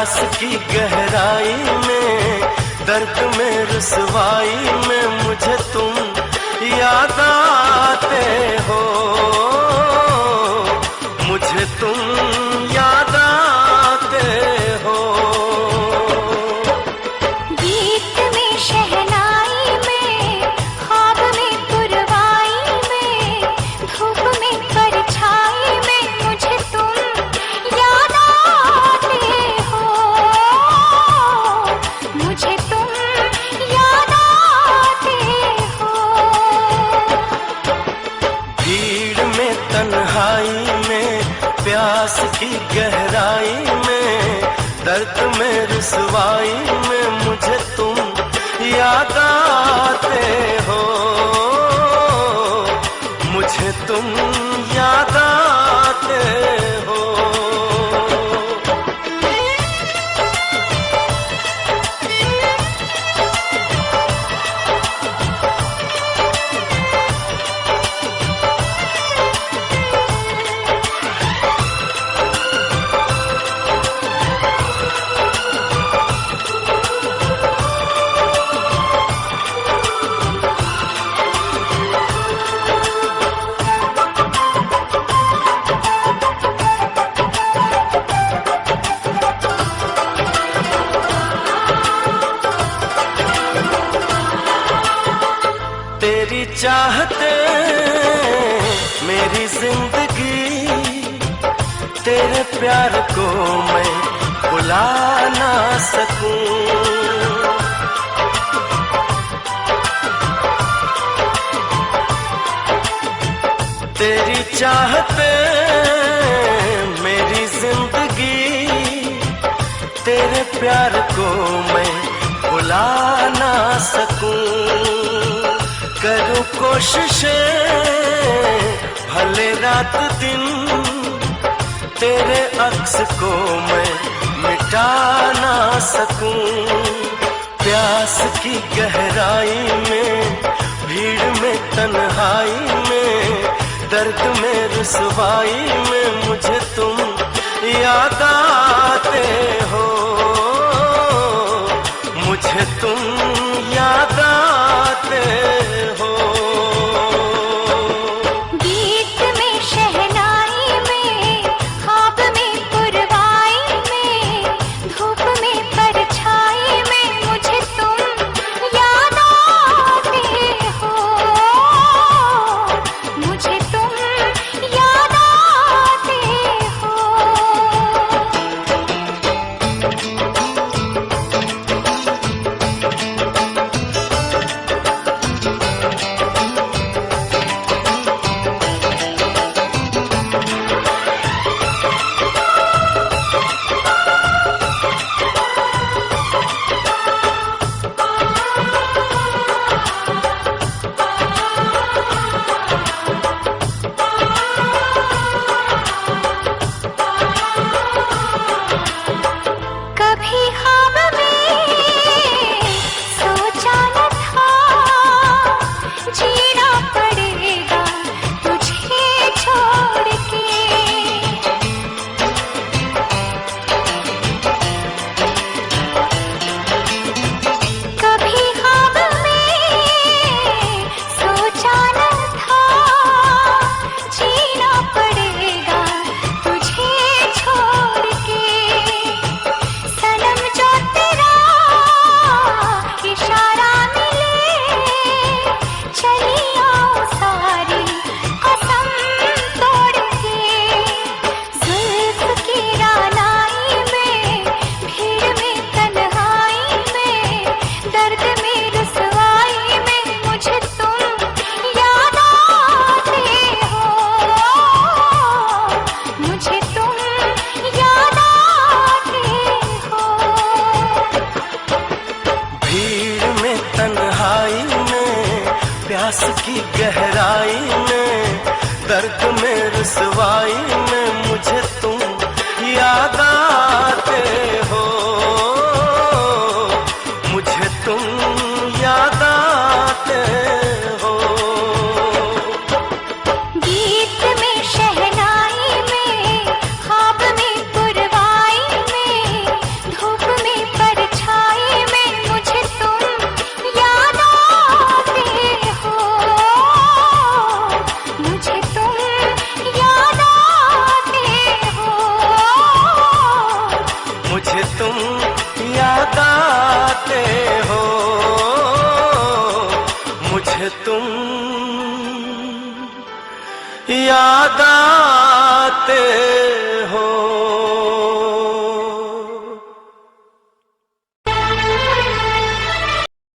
प्यास की गहराई में, दर्द में रुसवाई में मुझे तुम याद आते हो, मुझे तुम याद आते हो। गीत में शहनाई में, ख्वाब में पुरवाई में, धूप में परछाई में मुझे तुम याद आते हो, मुझे तुम याद आते हो। भीड़ में तन्हाई में, प्यास की गहराई में, दर्द में रुसवाई में मुझे तुम याद आते हो, मुझे तुम याद आते हो। तेरी चाहते मेरी जिंदगी, तेरे प्यार को मैं भुला ना सकूं। तेरी चाहते मेरी जिंदगी, तेरे प्यार को मैं भुला ना सकूं। करूं कोशिशें भले रात दिन, तेरे अक्स को मैं मिटा ना सकूं। प्यास की गहराई में, भीड़ में तन्हाई में, दर्द में रुसवाई में मुझे तुम याद आते हो, मुझे तुम याद आते हो। गीत में शहनाई में, ख्वाब में पुरवाई में, धूप में परछाई में मुझे तुम याद आते हो, मुझे तुम याद आते हो। कभी ख्वाब में सोचा न था, जीना पड़ेगा तुझे छोड़ के। कभी ख्वाब में सोचा न था, जीना पड़ेगा तुझे छोड़ के। सनम जो तेरा इशारा मिले, चली आओ सारी कसम तोड़ के। जुल्फ की रानाई में, भीड़ में तन्हाई में, दर्द में रुसवाई में मुझे तुम याद आते हो, मुझे तुम याद आते हो। भीड़ में तन्हाई में, प्यास की गहराई में, दर्द में रुसवाई में मुझे तुम याद आते हो, मुझे तुम याद आते हो। गीत में शहनाई में, ख्वाब में पुरवाई में, तुम याद आते